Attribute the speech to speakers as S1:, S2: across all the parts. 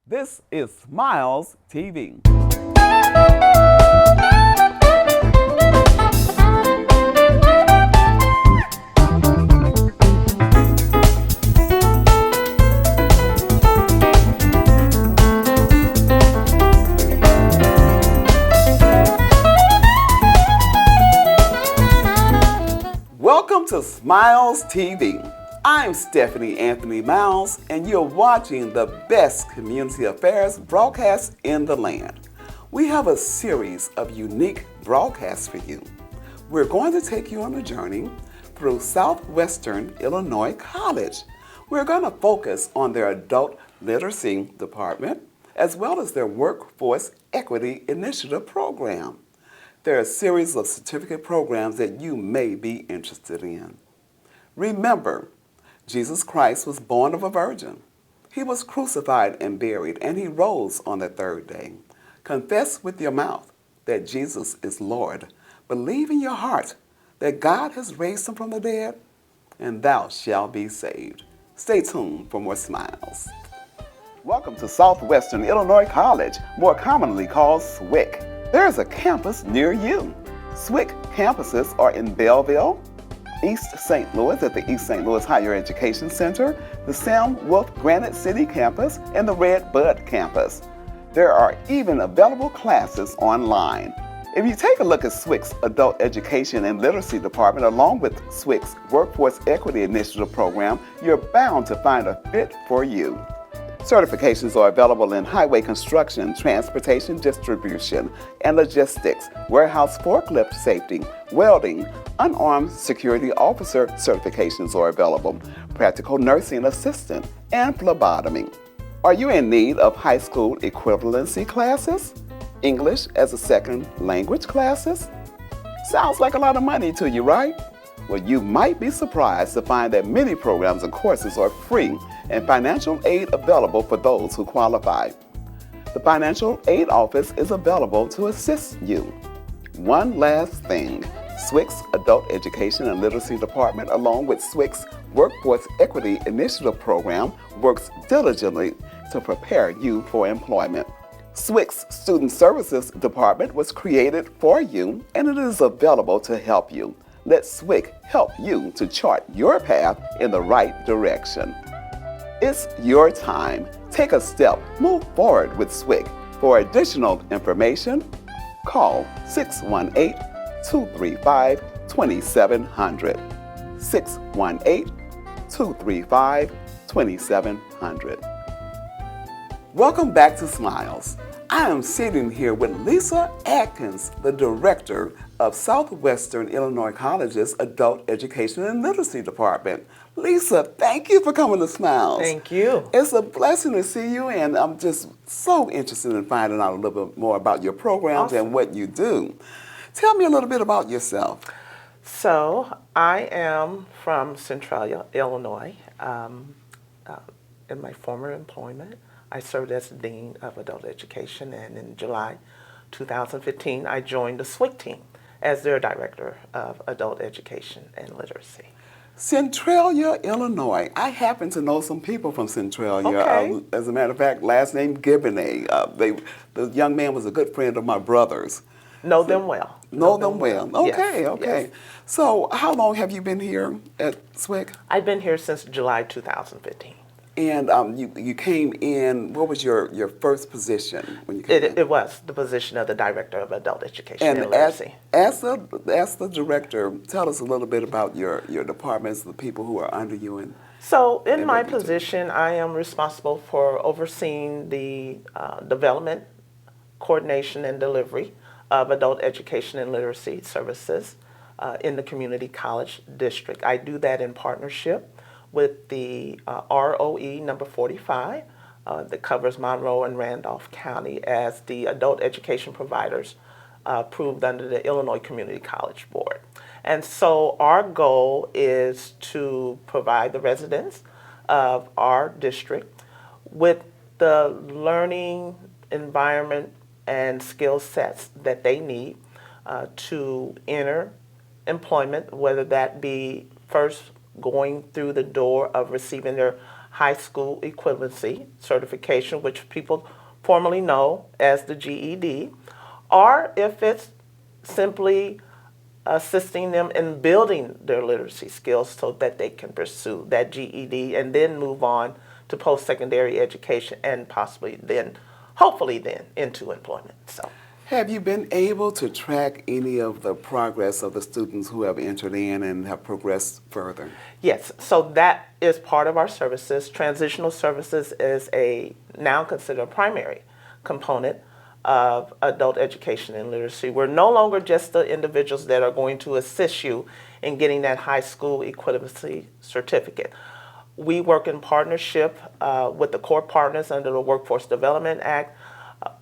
S1: This is Smiles TV. Welcome to Smiles TV. I'm Stephanie Anthony Miles, and you're watching the best community affairs broadcast in the land. We have a series of unique broadcasts for you. We're going to take you on a journey through Southwestern Illinois College. We're going to focus on their adult literacy department, as well as their workforce equity initiative program. There are a series of certificate programs that you may be interested in. Remember, Jesus Christ was born of a virgin. He was crucified and buried, and he rose on the third day. Confess with your mouth that Jesus is Lord. Believe in your heart that God has raised him from the dead, and thou shalt be saved. Stay tuned for more smiles. Welcome to Southwestern Illinois College, more commonly called SWIC. There is a campus near you. SWIC campuses are in Belleville, East St. Louis at the East St. Louis Higher Education Center, the Sam Wolf Granite City campus, and the Red Bud campus. There are even available classes online. If you take a look at SWIC's Adult Education and Literacy Department along with SWIC's Workforce Equity Initiative program, you're bound to find a fit for you. Certifications are available in highway construction, transportation distribution, and logistics, warehouse forklift safety, welding, unarmed security officer certifications are available, practical nursing assistant, and phlebotomy. Are you in need of high school equivalency classes? English as a second language classes? Sounds like a lot of money to you, right? Well, you might be surprised to find that many programs and courses are free and financial aid available for those who qualify. The Financial Aid Office is available to assist you. One last thing, SWIC's Adult Education and Literacy Department, along with SWIC's Workforce Equity Initiative program, works diligently to prepare you for employment. SWIC's Student Services Department was created for you, and it is available to help you. Let SWIC help you to chart your path in the right direction. It's your time. Take a step. Move forward with SWIC. For additional information, call 618-235-2700. 618-235-2700. Welcome back to Smiles. I am sitting here with Lisa Atkins, the director of Southwestern Illinois College's Adult Education and Literacy Department. Lisa, thank you for coming to Smiles.
S2: Thank you.
S1: It's a blessing to see you, and I'm just so interested in finding out a little bit more about your programs and what you do. Tell me a little bit about yourself.
S2: So, I am from Centralia, Illinois. In my former employment, I served as the Dean of Adult Education, and in July 2015, I joined the SWIC team as their Director of Adult Education and Literacy.
S1: Centralia, Illinois. I happen to know some people from Centralia.
S2: Okay.
S1: As a matter of fact, last name Gibonnet. The young man was a good friend of my brother's.
S2: Know them well.
S1: Know them well. Okay,
S2: Yes,
S1: okay.
S2: yes.
S1: So how long have you been here at SWIC?
S2: I've been here since July 2015.
S1: And you came in, what was your first position when you came in?
S2: It was the position of the Director of Adult Education and
S1: And
S2: Literacy.
S1: as the director, tell us a little bit about your departments, the people who are under you.
S2: So in
S1: and
S2: my
S1: what you do.
S2: position, I am responsible for overseeing the development, coordination, and delivery of adult education and literacy services in the community college district. I do that in partnership with the ROE number 45 that covers Monroe and Randolph County as the adult education providers approved under the Illinois Community College Board. And so our goal is to provide the residents of our district with the learning environment and skill sets that they need to enter employment, whether that be first going through the door of receiving their High School Equivalency Certification, which people formerly know as the GED, or if it's simply assisting them in building their literacy skills so that they can pursue that GED and then move on to post-secondary education and possibly then, hopefully then, into employment. So,
S1: have you been able to track any of the progress of the students who have entered in and have progressed further?
S2: yes, so that is part of our services. Transitional services is a now considered a primary component of adult education and literacy. We're no longer just the individuals that are going to assist you in getting that high school equivalency certificate. We work in partnership with the core partners under the Workforce Development Act,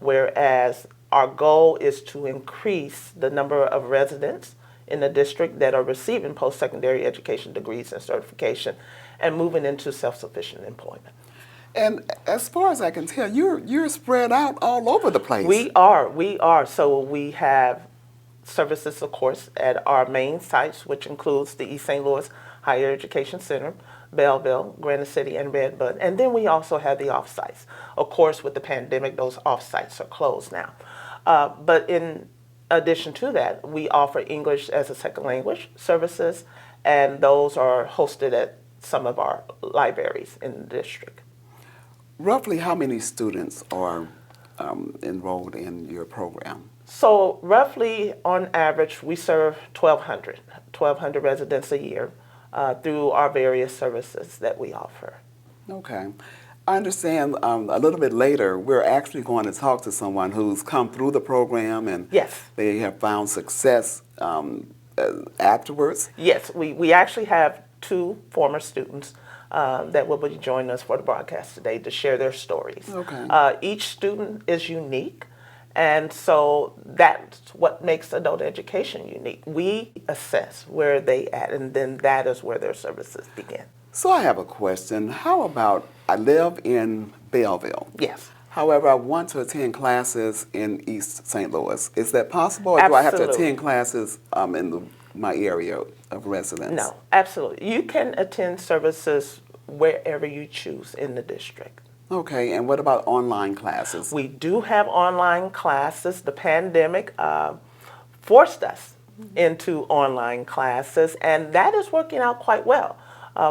S2: whereas our goal is to increase the number of residents in the district that are receiving post-secondary education degrees and certification and moving into self-sufficient employment.
S1: And as far as I can tell, you're spread out all over the place.
S2: We are. So we have services, of course, at our main sites, which includes the East St. Louis Higher Education Center, Belleville, Granite City, and Redbud. And then we also have the off-sites. Of course, with the pandemic, those off-sites are closed now. But in addition to that, we offer English as a second language services, and those are hosted at some of our libraries in the district.
S1: Roughly how many students are enrolled in your program?
S2: So roughly, on average, we serve 1,200 residents a year through our various services that we offer.
S1: Okay. I understand a little bit later we're actually going to talk to someone who's come through the program and
S2: yes,
S1: they have found success afterwards.
S2: Yes, we actually have two former students that will be joining us for the broadcast today to share their stories.
S1: Okay.
S2: Each student is unique, and so that's what makes adult education unique. We assess where they at, and then that is where their services begin.
S1: So I have a question. How about, I live in Belleville.
S2: Yes.
S1: However, I want to attend classes in East St. Louis. Is that possible, or do I have to attend classes in my area of residence?
S2: No, absolutely. You can attend services wherever you choose in the district.
S1: Okay, and what about online classes?
S2: We do have online classes. The pandemic forced us into online classes, and that is working out quite well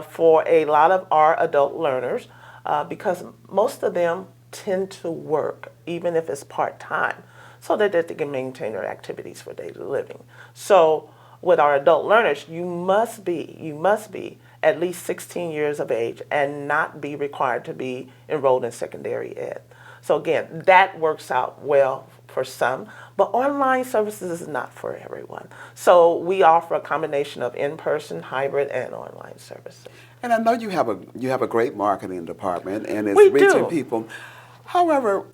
S2: for a lot of our adult learners because most of them tend to work, even if it's part-time, so that they can maintain their activities for daily living. So with our adult learners, you must be at least 16 years of age and not be required to be enrolled in secondary ed. So again, that works out well for some, but online services is not for everyone. So we offer a combination of in-person, hybrid, and online services.
S1: And I know you have a great marketing department and it's
S2: We
S1: reaching
S2: do.
S1: people. However,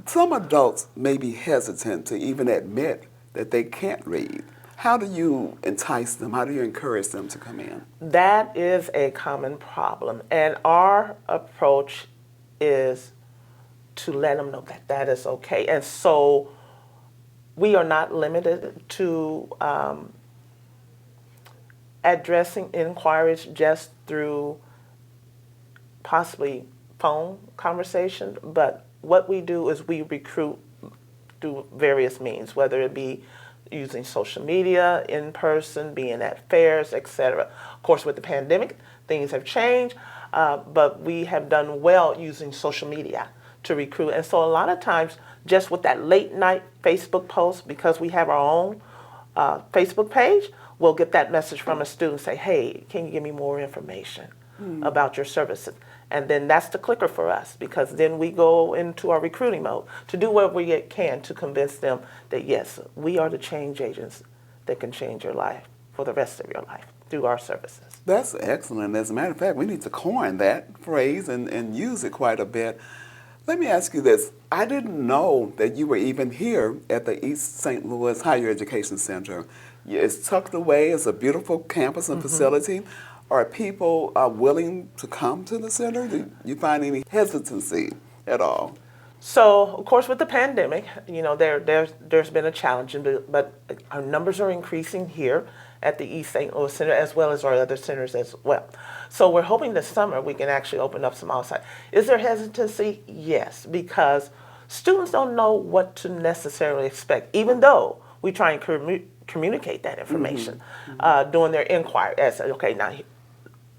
S1: some adults may be hesitant to even admit that they can't read. How do you entice them? How do you encourage them to come in?
S2: That is a common problem, and our approach is to let them know that that is okay. And so we are not limited to addressing inquiries just through possibly phone conversation, but what we do is we recruit through various means, whether it be using social media, in person, being at fairs, etc. Of course, with the pandemic, things have changed, but we have done well using social media to recruit. And so a lot of times, just with that late night Facebook post, because we have our own Facebook page, we'll get that message from a student, say, hey, can you give me more information about your services? And then that's the clicker for us, because then we go into our recruiting mode to do what we can to convince them that, yes, we are the change agents that can change your life for the rest of your life through our services.
S1: That's excellent. As a matter of fact, we need to coin that phrase and use it quite a bit. Let me ask you this. I didn't know that you were even here at the East St. Louis Higher Education Center. It's tucked away. It's a beautiful campus and facility. Are people willing to come to the center? Do you find any hesitancy at all?
S2: So, of course, with the pandemic, you know, there's been a challenge, but our numbers are increasing here, at the East St. Louis Center, as well as our other centers as well. So we're hoping this summer we can actually open up some outside. Is there hesitancy? Yes, because students don't know what to necessarily expect, even though we try and communicate that information during their inquiry. As okay, now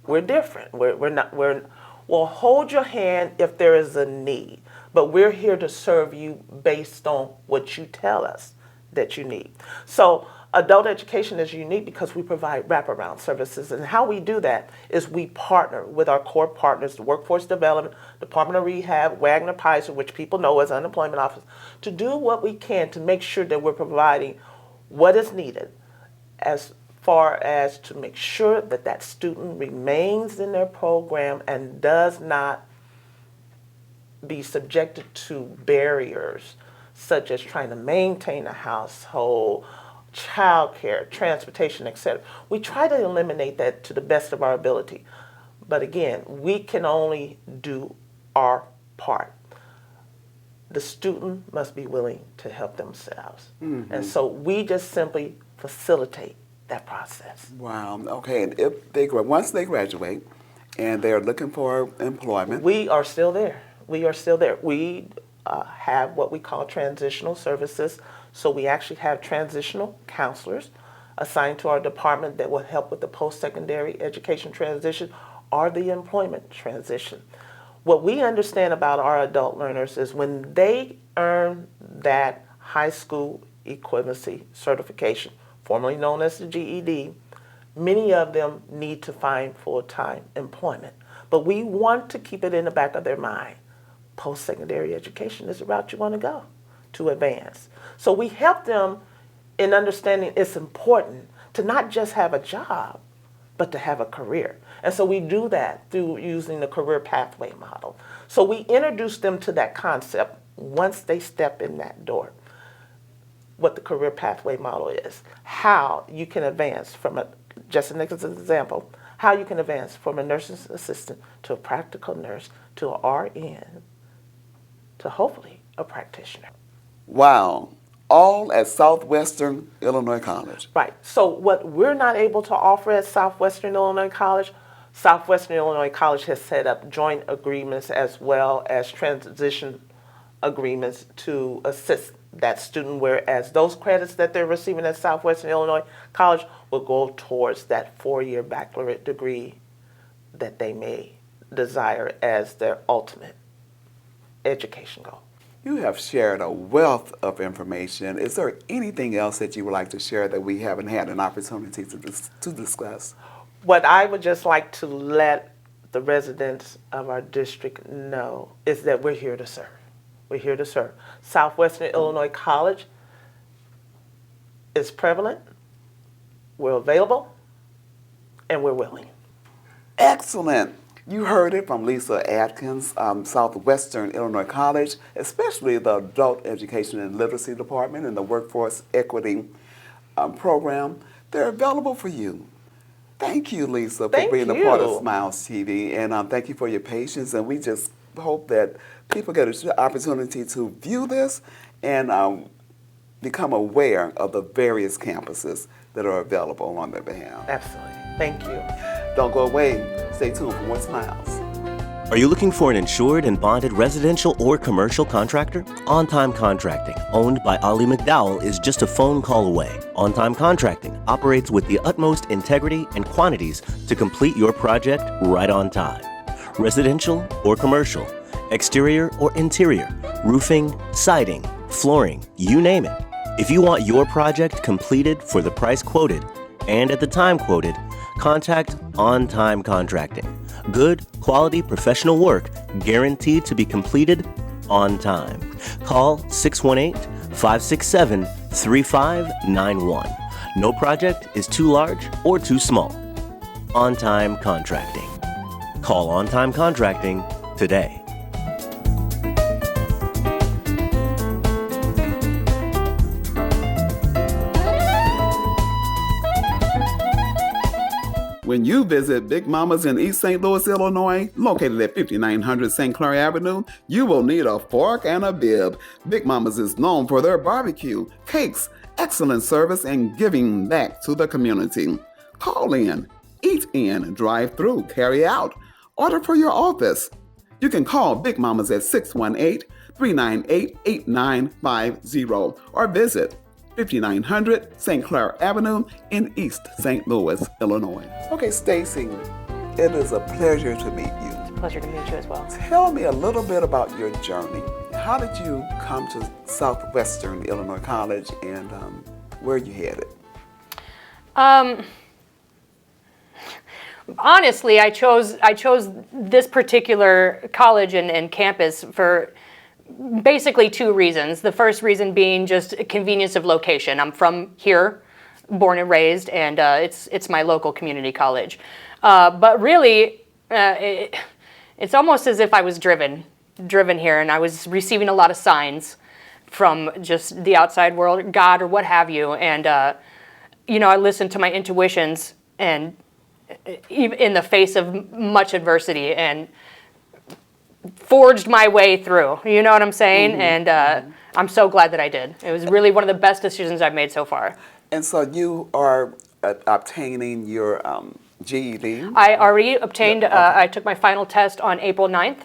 S2: we're different. We'll hold your hand if there is a need, but we're here to serve you based on what you tell us that you need. So adult education is unique because we provide wraparound services, and how we do that is we partner with our core partners, the Workforce Development, Department of Rehab, Wagner Pizer, which people know as Unemployment Office, to do what we can to make sure that we're providing what is needed as far as to make sure that that student remains in their program and does not be subjected to barriers such as trying to maintain a household, childcare, transportation, etc. We try to eliminate that to the best of our ability. But again, we can only do our part. The student must be willing to help themselves. And so we just simply facilitate that process.
S1: Wow. Okay. And once they graduate and they're looking for employment,
S2: we are still there. We are still there. We have what we call transitional services. So we actually have transitional counselors assigned to our department that will help with the post-secondary education transition or the employment transition. What we understand about our adult learners is when they earn that high school equivalency certification, formerly known as the GED, many of them need to find full-time employment. But we want to keep it in the back of their mind. Post-secondary education is the route you want to go to advance. So we help them in understanding it's important to not just have a job, but to have a career. And so we do that through using the career pathway model. So we introduce them to that concept once they step in that door, what the career pathway model is, how you can advance from just an example, how you can advance from a nursing assistant to a practical nurse to an RN to hopefully a practitioner.
S1: Wow. All at Southwestern Illinois College.
S2: Right. So what we're not able to offer at Southwestern Illinois College, Southwestern Illinois College has set up joint agreements as well as transition agreements to assist that student, whereas those credits that they're receiving at Southwestern Illinois College will go towards that 4-year baccalaureate degree that they may desire as their ultimate education goal.
S1: You have shared a wealth of information. Is there anything else that you would like to share that we haven't had an opportunity to discuss?
S2: What I would just like to let the residents of our district know is that we're here to serve. We're here to serve. Southwestern Illinois College is prevalent, we're available, and we're willing.
S1: Excellent. You heard it from Lisa Atkins, Southwestern Illinois College, especially the Adult Education and Literacy Department and the Workforce Equity Program. They're available for you. Thank you, Lisa, for being a part of Smiles TV, and thank you for your patience. And we just hope that people get an opportunity to view this and become aware of the various campuses that are available on their behalf.
S2: Absolutely. Thank you.
S1: Don't go away. Stay tuned for more Smiles.
S3: Are you looking for an insured and bonded residential or commercial contractor? On Time Contracting, owned by Ali McDowell, is just a phone call away. On Time Contracting operates with the utmost integrity and quantities to complete your project right on time. Residential or commercial, exterior or interior, roofing, siding, flooring, you name it. If you want your project completed for the price quoted and at the time quoted, contact On Time Contracting. Good, quality, professional work guaranteed to be completed on time. Call 618-567-3591. No project is too large or too small. On Time Contracting. Call On Time Contracting today.
S1: When you visit Big Mama's in East St. Louis, Illinois, located at 5900 St. Clair Avenue, you will need a fork and a bib. Big Mama's is known for their barbecue, cakes, excellent service, and giving back to the community. Call in, eat in, drive through, carry out, order for your office. You can call Big Mama's at 618-398-8950 or visit 5900 St. Clair Avenue in East St. Louis, Illinois. Okay, Stacy, it is a pleasure to meet you.
S4: It's a pleasure to meet you as well.
S1: Tell me a little bit about your journey. How did you come to Southwestern Illinois College, and where are you headed?
S4: Honestly, I chose this particular college and campus for basically two reasons. The first reason being just convenience of location. I'm from here, born and raised, and it's my local community college. But really, it's almost as if I was driven here, and I was receiving a lot of signs from just the outside world, God or what have you, and I listened to my intuitions, and even in the face of much adversity, and forged my way through. You know what I'm saying? And I'm so glad that I did. It was really one of the best decisions I've made so far.
S1: And so you are obtaining your GED?
S4: I already obtained, I took my final test on April 9th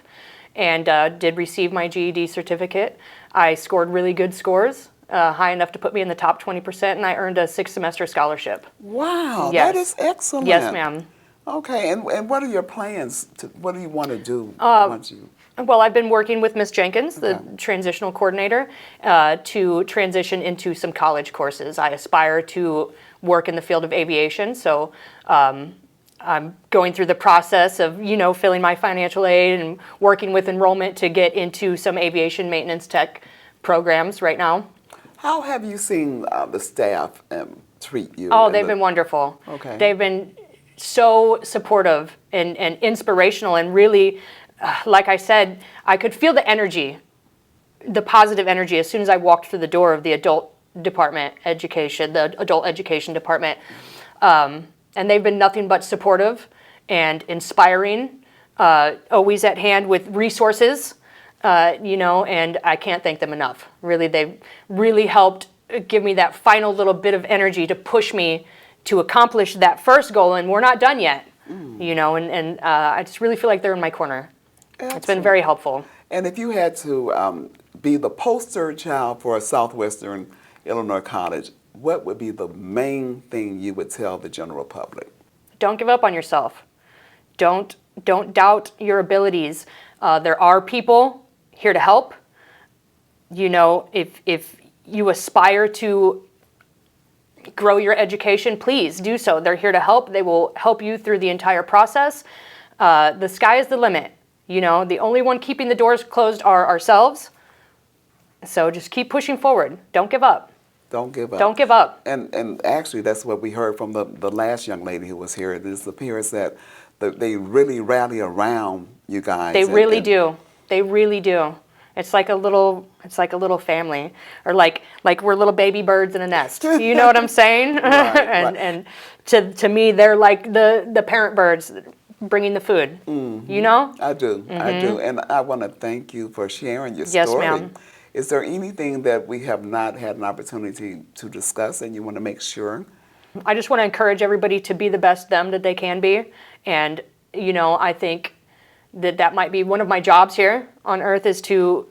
S4: and did receive my GED certificate. I scored really good scores, high enough to put me in the top 20%, and I earned a 6-semester scholarship.
S1: Wow,
S4: Yes.
S1: that is excellent.
S4: Yes, ma'am.
S1: Okay, and what are your plans? What do you want to do once you...
S4: Well, I've been working with Ms. Jenkins, the transitional coordinator, to transition into some college courses. I aspire to work in the field of aviation, so I'm going through the process of, filling my financial aid and working with enrollment to get into some aviation maintenance tech programs right now.
S1: How have you seen the staff treat you?
S4: Oh, they've been wonderful.
S1: Okay.
S4: They've been so supportive and inspirational, and really, like I said, I could feel the energy, the positive energy, as soon as I walked through the door of the adult education department. And they've been nothing but supportive and inspiring, always at hand with resources, and I can't thank them enough. Really, they've really helped give me that final little bit of energy to push me to accomplish that first goal, and we're not done yet, and I just really feel like they're in my corner.
S1: Excellent.
S4: It's been very helpful.
S1: And if you had to be the poster child for a Southwestern Illinois College, what would be the main thing you would tell the general public?
S4: Don't give up on yourself. Don't doubt your abilities. There are people here to help. If you aspire to grow your education, please do so. They're here to help. They will help you through the entire process. The sky is the limit. The only one keeping the doors closed are ourselves. So just keep pushing forward. Don't give up.
S1: Don't give up.
S4: Don't give up.
S1: And actually, that's what we heard from the last young lady who was here. It appears that they really rally around you guys.
S4: They really do. They really do. It's like a little family, or like we're little baby birds in a nest. You know what I'm saying?
S1: Right.
S4: And to me, they're like the parent birds bringing the food. Mm-hmm.
S1: I do. Mm-hmm. I do. And I want to thank you for sharing your story.
S4: Yes, ma'am.
S1: Is there anything that we have not had an opportunity to discuss and you want to make sure?
S4: I just want to encourage everybody to be the best them that they can be. And, I think that might be one of my jobs here on earth, is to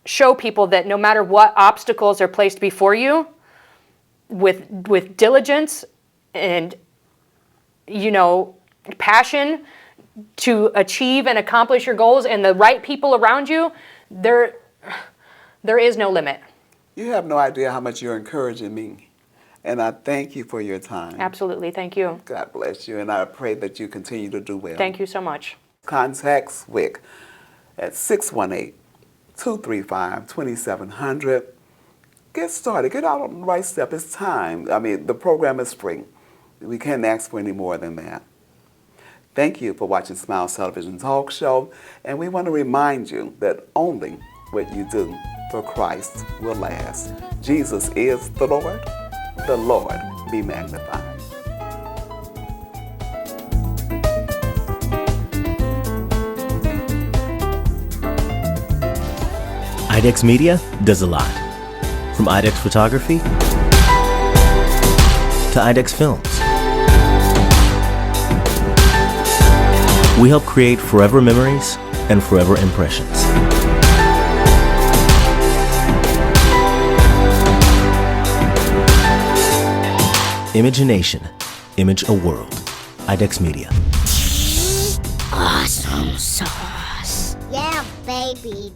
S4: show people that no matter what obstacles are placed before you, with diligence and, passion to achieve and accomplish your goals, and the right people around you, there is no limit.
S1: You have no idea how much you're encouraging me. And I thank you for your time.
S4: Absolutely. Thank you.
S1: God bless you. And I pray that you continue to do well.
S4: Thank you so much.
S1: Contact SWIC at 618-235-2700. Get started. Get out on the right step. It's time. I mean, the program is free. We can't ask for any more than that. Thank you for watching Smiles Television Talk Show. And we want to remind you that only what you do for Christ will last. Jesus is the Lord. The Lord be magnified.
S3: IDEX Media does a lot. From IDEX Photography to IDEX Films. We help create forever memories and forever impressions. Imagination. Image a world. IDEX Media.
S5: Awesome sauce. Yeah, baby.